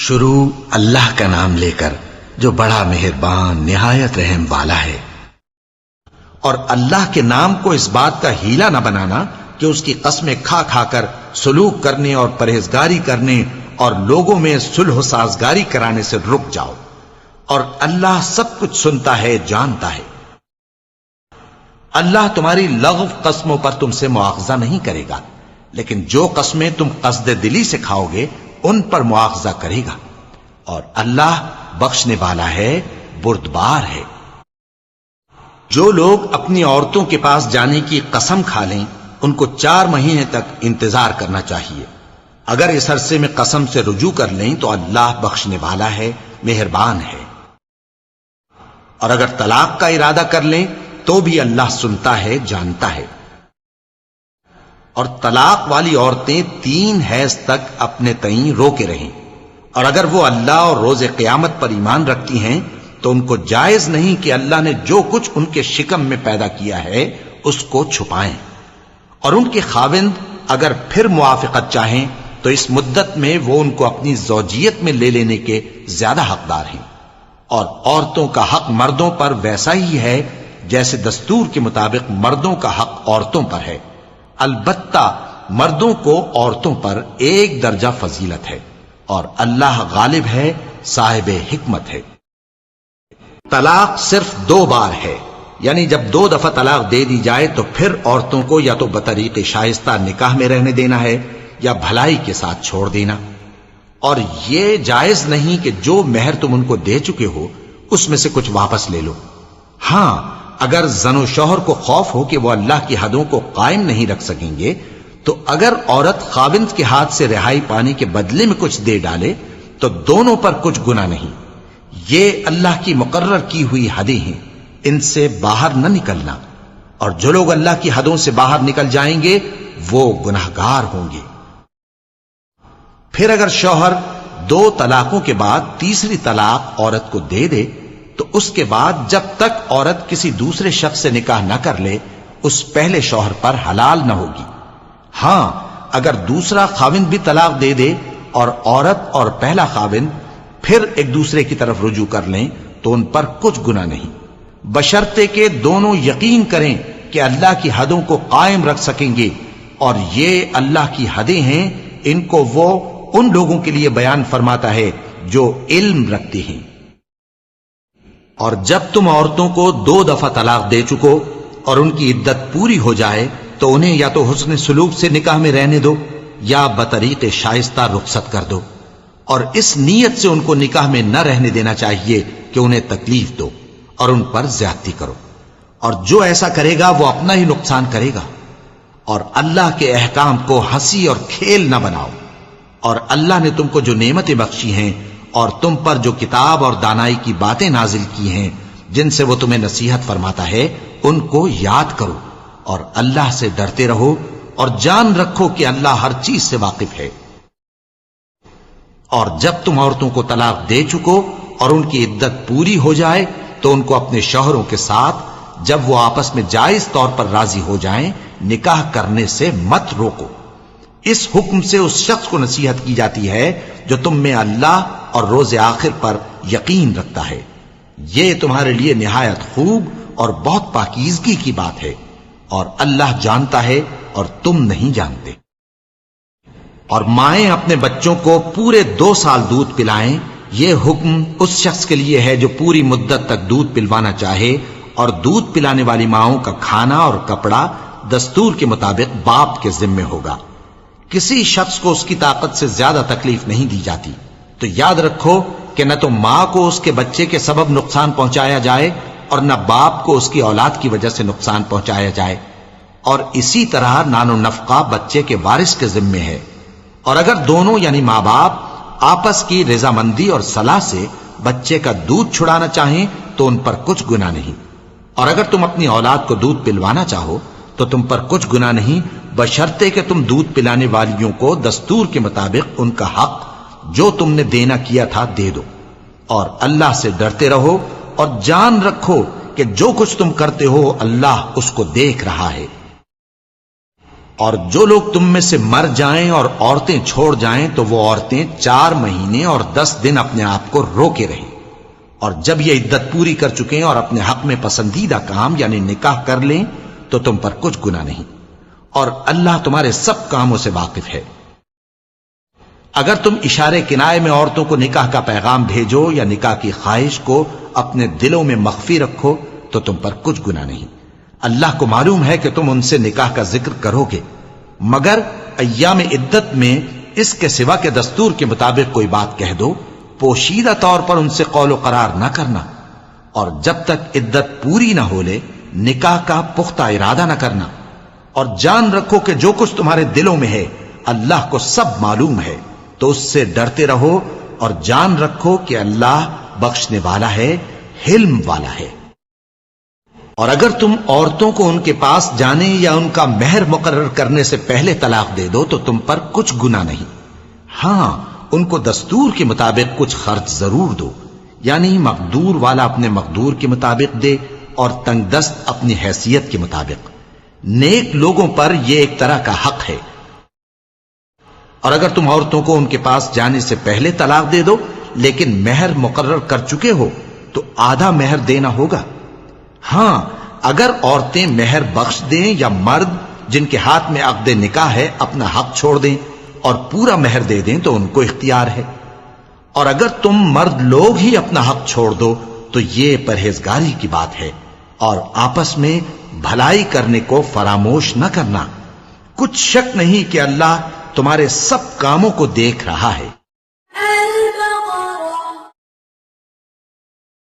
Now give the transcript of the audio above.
شروع اللہ کا نام لے کر جو بڑا مہربان نہایت رحم والا ہے۔ اور اللہ کے نام کو اس بات کا ہیلا نہ بنانا کہ اس کی قسمیں کھا کھا کر سلوک کرنے اور پرہیزگاری کرنے اور لوگوں میں صلح و سازگاری کرانے سے رک جاؤ، اور اللہ سب کچھ سنتا ہے، جانتا ہے۔ اللہ تمہاری لغو قسموں پر تم سے مواخذہ نہیں کرے گا، لیکن جو قسمیں تم قصد دلی سے کھاؤ گے ان پر مواخذہ کرے گا، اور اللہ بخشنے والا ہے، بردبار ہے۔ جو لوگ اپنی عورتوں کے پاس جانے کی قسم کھا لیں ان کو 4 مہینے تک انتظار کرنا چاہیے۔ اگر اس عرصے میں قسم سے رجوع کر لیں تو اللہ بخشنے والا ہے، مہربان ہے۔ اور اگر طلاق کا ارادہ کر لیں تو بھی اللہ سنتا ہے، جانتا ہے۔ اور طلاق والی عورتیں 3 حیض تک اپنے تئیں روکے رہیں، اور اگر وہ اللہ اور روز قیامت پر ایمان رکھتی ہیں تو ان کو جائز نہیں کہ اللہ نے جو کچھ ان کے شکم میں پیدا کیا ہے اس کو چھپائیں۔ اور ان کے خاوند اگر پھر موافقت چاہیں تو اس مدت میں وہ ان کو اپنی زوجیت میں لے لینے کے زیادہ حقدار ہیں۔ اور عورتوں کا حق مردوں پر ویسا ہی ہے جیسے دستور کے مطابق مردوں کا حق عورتوں پر ہے، البتہ مردوں کو عورتوں پر 1 درجہ فضیلت ہے، اور اللہ غالب ہے، صاحب حکمت ہے۔ طلاق صرف 2 بار ہے، یعنی جب 2 دفعہ طلاق دے دی جائے تو پھر عورتوں کو یا تو بطریق شائستہ نکاح میں رہنے دینا ہے یا بھلائی کے ساتھ چھوڑ دینا۔ اور یہ جائز نہیں کہ جو مہر تم ان کو دے چکے ہو اس میں سے کچھ واپس لے لو۔ ہاں، اگر زن و شوہر کو خوف ہو کہ وہ اللہ کی حدوں کو قائم نہیں رکھ سکیں گے تو اگر عورت خاوند کے ہاتھ سے رہائی پانے کے بدلے میں کچھ دے ڈالے تو دونوں پر کچھ گناہ نہیں۔ یہ اللہ کی مقرر کی ہوئی حدیں ہیں، ان سے باہر نہ نکلنا، اور جو لوگ اللہ کی حدوں سے باہر نکل جائیں گے وہ گناہگار ہوں گے۔ پھر اگر شوہر 2 طلاقوں کے بعد تیسری طلاق عورت کو دے دے تو اس کے بعد جب تک عورت کسی دوسرے شخص سے نکاح نہ کر لے اس پہلے شوہر پر حلال نہ ہوگی۔ ہاں، اگر دوسرا خاوند بھی طلاق دے دے اور عورت اور پہلا خاوند پھر ایک دوسرے کی طرف رجوع کر لیں تو ان پر کچھ گناہ نہیں، بشرطے کہ دونوں یقین کریں کہ اللہ کی حدوں کو قائم رکھ سکیں گے، اور یہ اللہ کی حدیں ہیں، ان کو وہ ان لوگوں کے لیے بیان فرماتا ہے جو علم رکھتے ہیں۔ اور جب تم عورتوں کو 2 دفعہ طلاق دے چکو اور ان کی عدت پوری ہو جائے تو انہیں یا تو حسن سلوک سے نکاح میں رہنے دو یا بطریق شائستہ رخصت کر دو، اور اس نیت سے ان کو نکاح میں نہ رہنے دینا چاہیے کہ انہیں تکلیف دو اور ان پر زیادتی کرو، اور جو ایسا کرے گا وہ اپنا ہی نقصان کرے گا۔ اور اللہ کے احکام کو ہنسی اور کھیل نہ بناؤ، اور اللہ نے تم کو جو نعمتیں بخشی ہیں اور تم پر جو کتاب اور دانائی کی باتیں نازل کی ہیں جن سے وہ تمہیں نصیحت فرماتا ہے ان کو یاد کرو، اور اللہ سے ڈرتے رہو، اور جان رکھو کہ اللہ ہر چیز سے واقف ہے۔ اور جب تم عورتوں کو طلاق دے چکو اور ان کی عدت پوری ہو جائے تو ان کو اپنے شوہروں کے ساتھ جب وہ آپس میں جائز طور پر راضی ہو جائیں نکاح کرنے سے مت روکو۔ اس حکم سے اس شخص کو نصیحت کی جاتی ہے جو تم میں اللہ اور روز آخر پر یقین رکھتا ہے۔ یہ تمہارے لیے نہایت خوب اور بہت پاکیزگی کی بات ہے، اور اللہ جانتا ہے اور تم نہیں جانتے۔ اور مائیں اپنے بچوں کو پورے 2 سال دودھ پلائیں، یہ حکم اس شخص کے لیے ہے جو پوری مدت تک دودھ پلوانا چاہے، اور دودھ پلانے والی ماؤں کا کھانا اور کپڑا دستور کے مطابق باپ کے ذمے ہوگا۔ کسی شخص کو اس کی طاقت سے زیادہ تکلیف نہیں دی جاتی، تو یاد رکھو کہ نہ تو ماں کو اس کے بچے کے سبب نقصان پہنچایا جائے اور نہ باپ کو اس کی اولاد کی وجہ سے نقصان پہنچایا جائے، اور اسی طرح نان و نفقہ بچے کے وارث کے ذمے ہے۔ اور اگر دونوں یعنی ماں باپ آپس کی رضامندی اور صلاح سے بچے کا دودھ چھڑانا چاہیں تو ان پر کچھ گناہ نہیں، اور اگر تم اپنی اولاد کو دودھ پلوانا چاہو تو تم پر کچھ گناہ نہیں، بشرطے کہ تم دودھ پلانے والیوں کو دستور کے مطابق ان کا حق جو تم نے دینا کیا تھا دے دو، اور اللہ سے ڈرتے رہو، اور جان رکھو کہ جو کچھ تم کرتے ہو اللہ اس کو دیکھ رہا ہے۔ اور جو لوگ تم میں سے مر جائیں اور عورتیں چھوڑ جائیں تو وہ عورتیں 4 مہینے اور 10 دن اپنے آپ کو روکے رہیں، اور جب یہ عدت پوری کر چکیں اور اپنے حق میں پسندیدہ کام یعنی نکاح کر لیں تو تم پر کچھ گناہ نہیں، اور اللہ تمہارے سب کاموں سے واقف ہے۔ اگر تم اشارے کنائے میں عورتوں کو نکاح کا پیغام بھیجو یا نکاح کی خواہش کو اپنے دلوں میں مخفی رکھو تو تم پر کچھ گناہ نہیں۔ اللہ کو معلوم ہے کہ تم ان سے نکاح کا ذکر کرو گے، مگر ایام عدت میں اس کے سوا کے دستور کے مطابق کوئی بات کہہ دو، پوشیدہ طور پر ان سے قول و قرار نہ کرنا، اور جب تک عدت پوری نہ ہو لے نکاح کا پختہ ارادہ نہ کرنا، اور جان رکھو کہ جو کچھ تمہارے دلوں میں ہے اللہ کو سب معلوم ہے، تو اس سے ڈرتے رہو اور جان رکھو کہ اللہ بخشنے والا ہے، حلم والا ہے۔ اور اگر تم عورتوں کو ان کے پاس جانے یا ان کا مہر مقرر کرنے سے پہلے طلاق دے دو تو تم پر کچھ گناہ نہیں، ہاں ان کو دستور کے مطابق کچھ خرچ ضرور دو، یعنی مقدور والا اپنے مقدور کے مطابق دے اور تنگ دست اپنی حیثیت کے مطابق۔ نیک لوگوں پر یہ ایک طرح کا حق ہے۔ اور اگر تم عورتوں کو ان کے پاس جانے سے پہلے طلاق دے دو لیکن مہر مقرر کر چکے ہو تو آدھا مہر دینا ہوگا۔ ہاں اگر عورتیں مہر بخش دیں یا مرد جن کے ہاتھ میں عقد نکاح ہے اپنا حق چھوڑ دیں اور پورا مہر دے دیں تو ان کو اختیار ہے، اور اگر تم مرد لوگ ہی اپنا حق چھوڑ دو تو یہ پرہیزگاری کی بات ہے، اور آپس میں بھلائی کرنے کو فراموش نہ کرنا۔ کچھ شک نہیں کہ اللہ تمہارے سب کاموں کو دیکھ رہا ہے۔